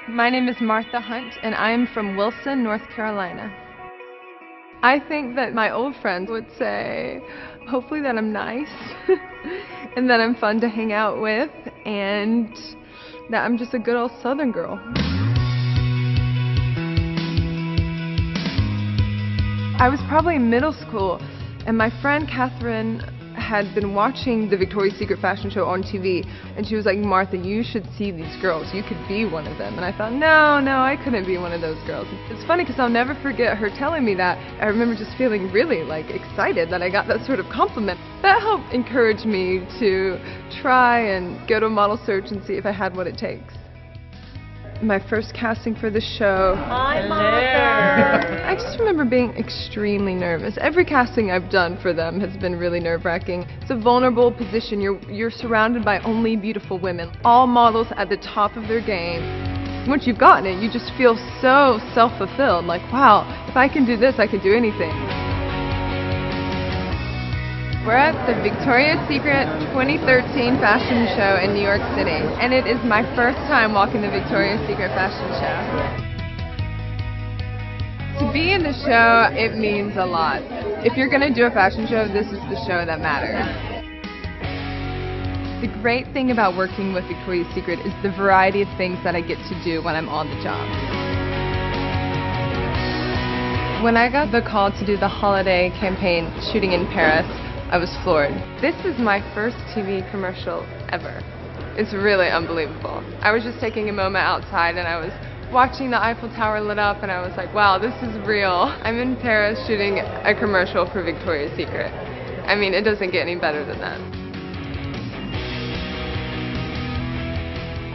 My name is Martha Hunt, and I am from Wilson, North Carolina. I think that my old friends would say, hopefully that I'm nice, and that I'm fun to hang out with, and that I'm just a good old Southern girl. I was probably in middle school, and my friend Catherine had been watching the Victoria's Secret fashion show on TV, and she was like, Martha, you should see these girls. You could be one of them. And I thought, no, I couldn't be one of those girls. It's funny because I'll never forget her telling me that. I remember just feeling really excited that I got that sort of compliment. That helped encourage me to try and go to a model search and see if I had what it takes. My first casting for the show. Hi, Martha. I just remember being extremely nervous. Every casting I've done for them has been really nerve-wracking. It's a vulnerable position. You're surrounded by only beautiful women, all models at the top of their game. Once you've gotten it, you just feel so self-fulfilled. Like, wow, if I can do this, I can do anything. We're at the Victoria's Secret 2013 fashion show in New York City, and it is my first time walking the Victoria's Secret fashion show. To be in the show, it means a lot. If you're going to do a fashion show, this is the show that matters. The great thing about working with Victoria's Secret is the variety of things that I get to do when I'm on the job. When I got the call to do the holiday campaign shooting in Paris, I was floored. This is my first TV commercial ever. It's really unbelievable. I was just taking a moment outside and I was watching the Eiffel Tower lit up and I was like, wow, this is real. I'm in Paris shooting a commercial for Victoria's Secret. I mean, it doesn't get any better than that.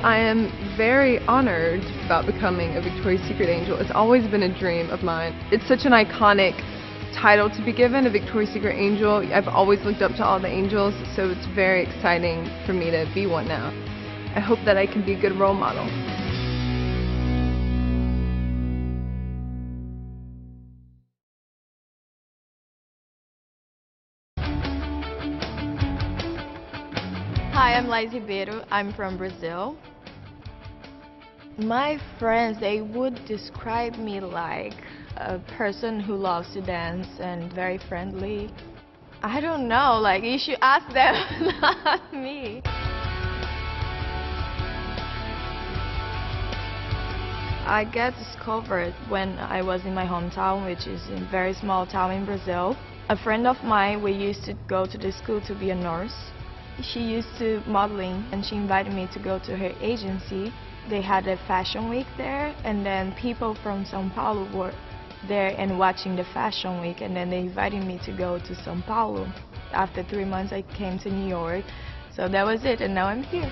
I am very honored about becoming a Victoria's Secret angel. It's always been a dream of mine. It's such an iconic title to be given, a Victoria's Secret angel. I've always looked up to all the angels, so it's very exciting for me to be one now. I hope that I can be a good role model. Hi, I'm LAIS RIBEIRO. I'm from Brazil. My friends, they would describe me like a person who loves to dance and very friendly. I don't know, like you should ask them, not me. I got discovered when I was in my hometown, which is a very small town in Brazil. A friend of mine, we used to go to the school to be a nurse. She used to modeling and she invited me to go to her agency. They had a fashion week there, and then people from São Paulo were there and watching the fashion week, and then they invited me to go to São Paulo. After 3 months I came to New York, so that was it, and now I'm here.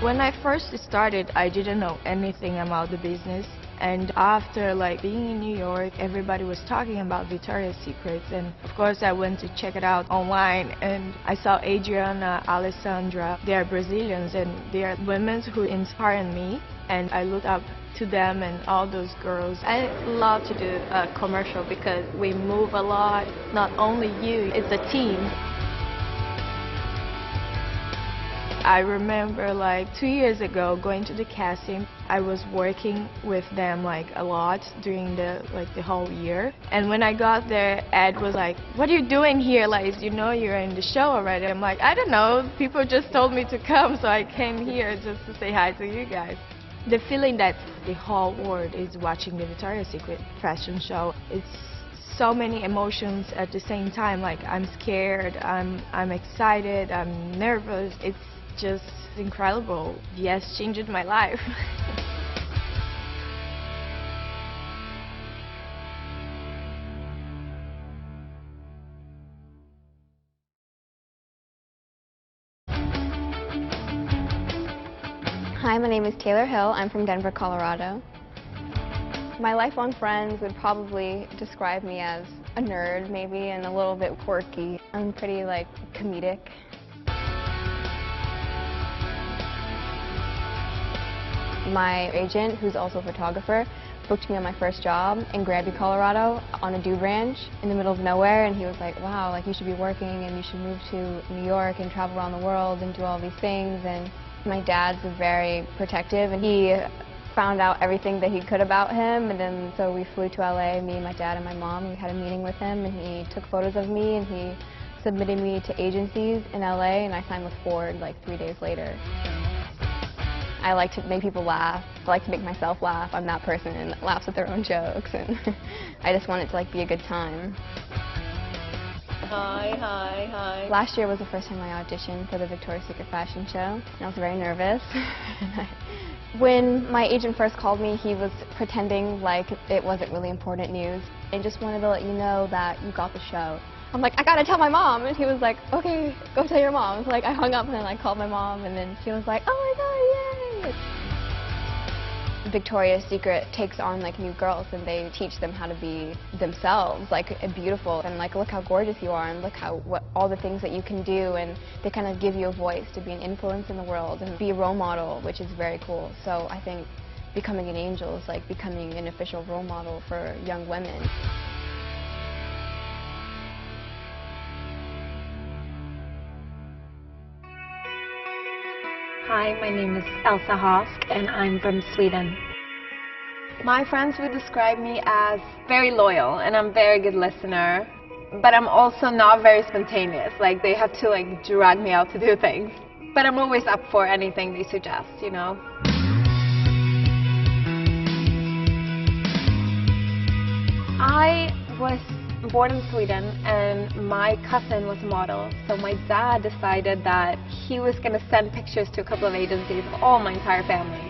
When I first started, I didn't know anything about the business, and after being in New York, everybody was talking about Victoria's Secret, and of course I went to check it out online, and I saw Adriana, Alessandra. They are Brazilians and they are women who inspire me, and I looked up to them and all those girls. I love to do a commercial because we move a lot. Not only you, it's a team. I remember 2 years ago going to the casting. I was working with them a lot during the whole year. And when I got there, Ed was like, "What are you doing here? You know you're in the show already." I'm like, "I don't know. People just told me to come, so I came here just to say hi to you guys." The feeling that the whole world is watching the Victoria's Secret fashion show, it's so many emotions at the same time. I'm scared, I'm excited, I'm nervous. It's just incredible. Yes, changed my life. Hi, my name is Taylor Hill. I'm from Denver, Colorado. My lifelong friends would probably describe me as a nerd, maybe, and a little bit quirky. I'm pretty, comedic. My agent, who's also a photographer, booked me on my first job in Granby, Colorado, on a dude ranch in the middle of nowhere, and he was like, wow, you should be working and you should move to New York and travel around the world and do all these things. And My dad's very protective, and he found out everything that he could about him, and then so we flew to LA, me, my dad, and my mom. We had a meeting with him, and he took photos of me, and he submitted me to agencies in LA, and I signed with Ford like 3 days later. I like to make people laugh. I like to make myself laugh. I'm that person that laughs at their own jokes, and I just want it to like be a good time. Hi, hi, hi. Last year was the first time I auditioned for the Victoria's Secret fashion show, and I was very nervous. When my agent first called me, he was pretending like it wasn't really important news and just wanted to let you know that you got the show. I'm like, I gotta tell my mom, and he was like, okay, go tell your mom. So like I hung up and then I called my mom, and then she was like, oh my god, yay! Victoria's Secret takes on like new girls, and they teach them how to be themselves, like beautiful, and like look how gorgeous you are, and look how all the things that you can do, and they kind of give you a voice to be an influence in the world and be a role model, which is very cool. So I think becoming an angel is like becoming an official role model for young women. Hi, my name is ELSA HOSK, and I'm from Sweden. My friends would describe me as very loyal, and I'm a very good listener, but I'm also not very spontaneous. Like, they have to like drag me out to do things. But I'm always up for anything they suggest, you know. I was born in Sweden, and my cousin was a model, so my dad decided that he was going to send pictures to a couple of agencies of all my entire family.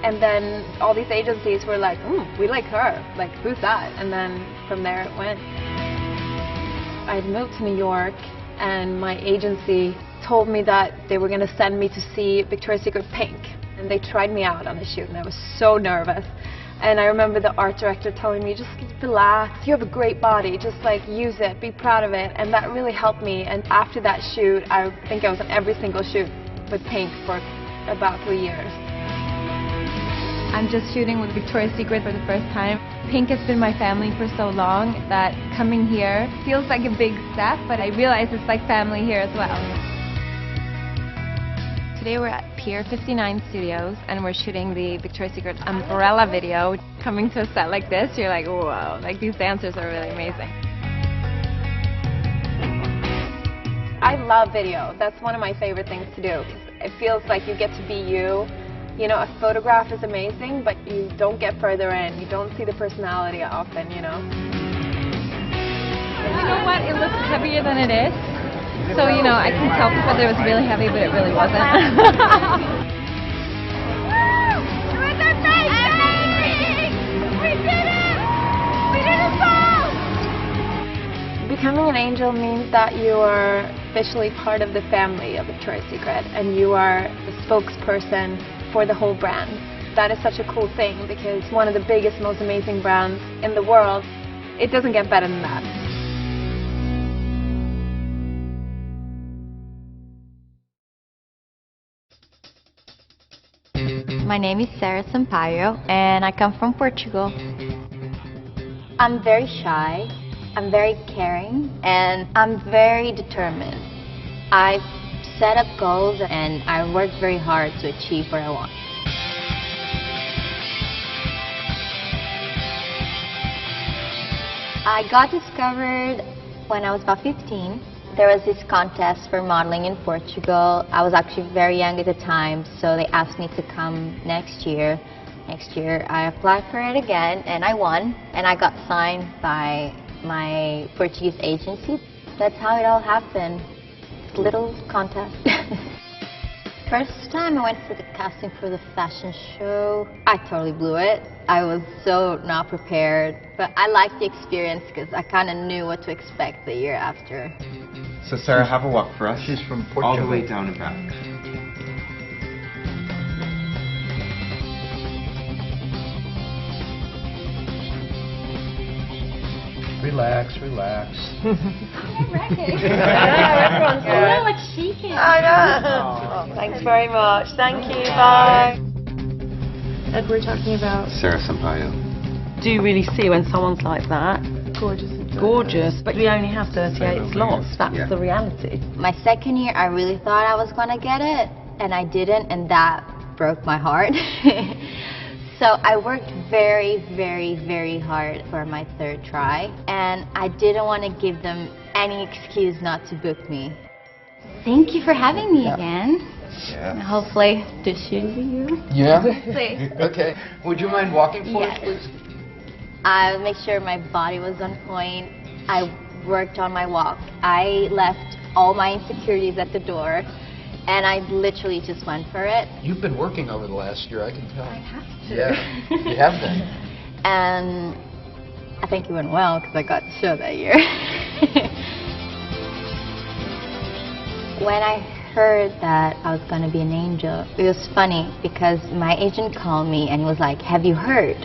And then all these agencies were like, we like her, like, who's that? And then from there it went. I moved to New York, and my agency told me that they were going to send me to see Victoria's Secret Pink, and they tried me out on the shoot, and I was so nervous. And I remember the art director telling me, just relax, you have a great body, just like use it, be proud of it. And that really helped me. And after that shoot, I think I was on every single shoot with Pink for about 3 years. I'm just shooting with Victoria's Secret for the first time. Pink has been my family for so long that coming here feels like a big step, but I realize it's like family here as well. Today we're at Pier 59 Studios, and we're shooting the Victoria's Secret Umbrella video. Coming to a set like this, you're like, whoa, like these dancers are really amazing. I love video. That's one of my favorite things to do. It feels like you get to be you. You know, a photograph is amazing, but you don't get further in. You don't see the personality often, you know. You know what? It looks heavier than it is. So, you know, I can tell people that it was really heavy, but it really wasn't. Becoming an angel means that you are officially part of the family of Victoria's Secret, and you are the spokesperson for the whole brand. That is such a cool thing, because one of the biggest, most amazing brands in the world, it doesn't get better than that. My name is SAMPAIO, and I come from Portugal. I'm very shy, I'm very caring, and I'm very determined. I set up goals, and I work very hard to achieve what I want. I got discovered when I was about 15. There was this contest for modeling in Portugal. I was actually very young at the time, so they asked me to come next year. Next year, I applied for it again, and I won, and I got signed by my Portuguese agency. That's how it all happened. This little contest. First time I went for the casting for the fashion show, I totally blew it. I was so not prepared, but I liked the experience because I kind of knew what to expect the year after. So Sarah, have a walk for us. She's from Portugal. All the way down and back. Relax, relax. Everyone's like shaking. I know. Thanks very much. Thank you. Bye. Ed, we're talking about. Sarah Sampaio. Do you really see when someone's like that? Gorgeous. Gorgeous, but we only have 38 slots. That's Yeah. the reality. My second year, I really thought I was going to get it, and I didn't, and that broke my heart. So I worked very, very, very hard for my third try, and I didn't want to give them any excuse not to book me. Thank you for having me again. Yeah. Hopefully this year's the year. Yeah? Hopefully. Okay. Would you mind walking for Yes. us, please? I make sure my body was on point. I worked on my walk. I left all my insecurities at the door, and I literally just went for it. You've been working over the last year, I can tell. I have to. Yeah, you have been. And I think it went well because I got the show that year. When I heard that I was going to be an angel, it was funny because my agent called me and he was like, "Have you heard?"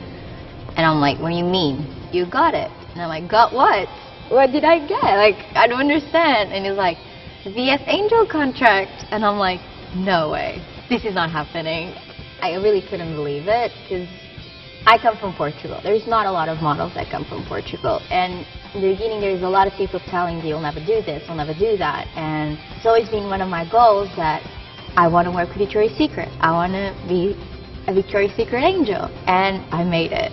And I'm like, "What do you mean?" "You got it." And I'm like, "Got what? What did I get? Like, I don't understand." And he's like, "VS Angel contract." And I'm like, "No way. This is not happening." I really couldn't believe it because I come from Portugal. There's not a lot of models that come from Portugal. And in the beginning, there's a lot of people telling me, "You'll never do this, you'll never do that." And it's always been one of my goals that I want to work with Victoria's Secret. I want to be a Victoria's Secret angel. And I made it.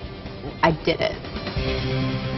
I did it.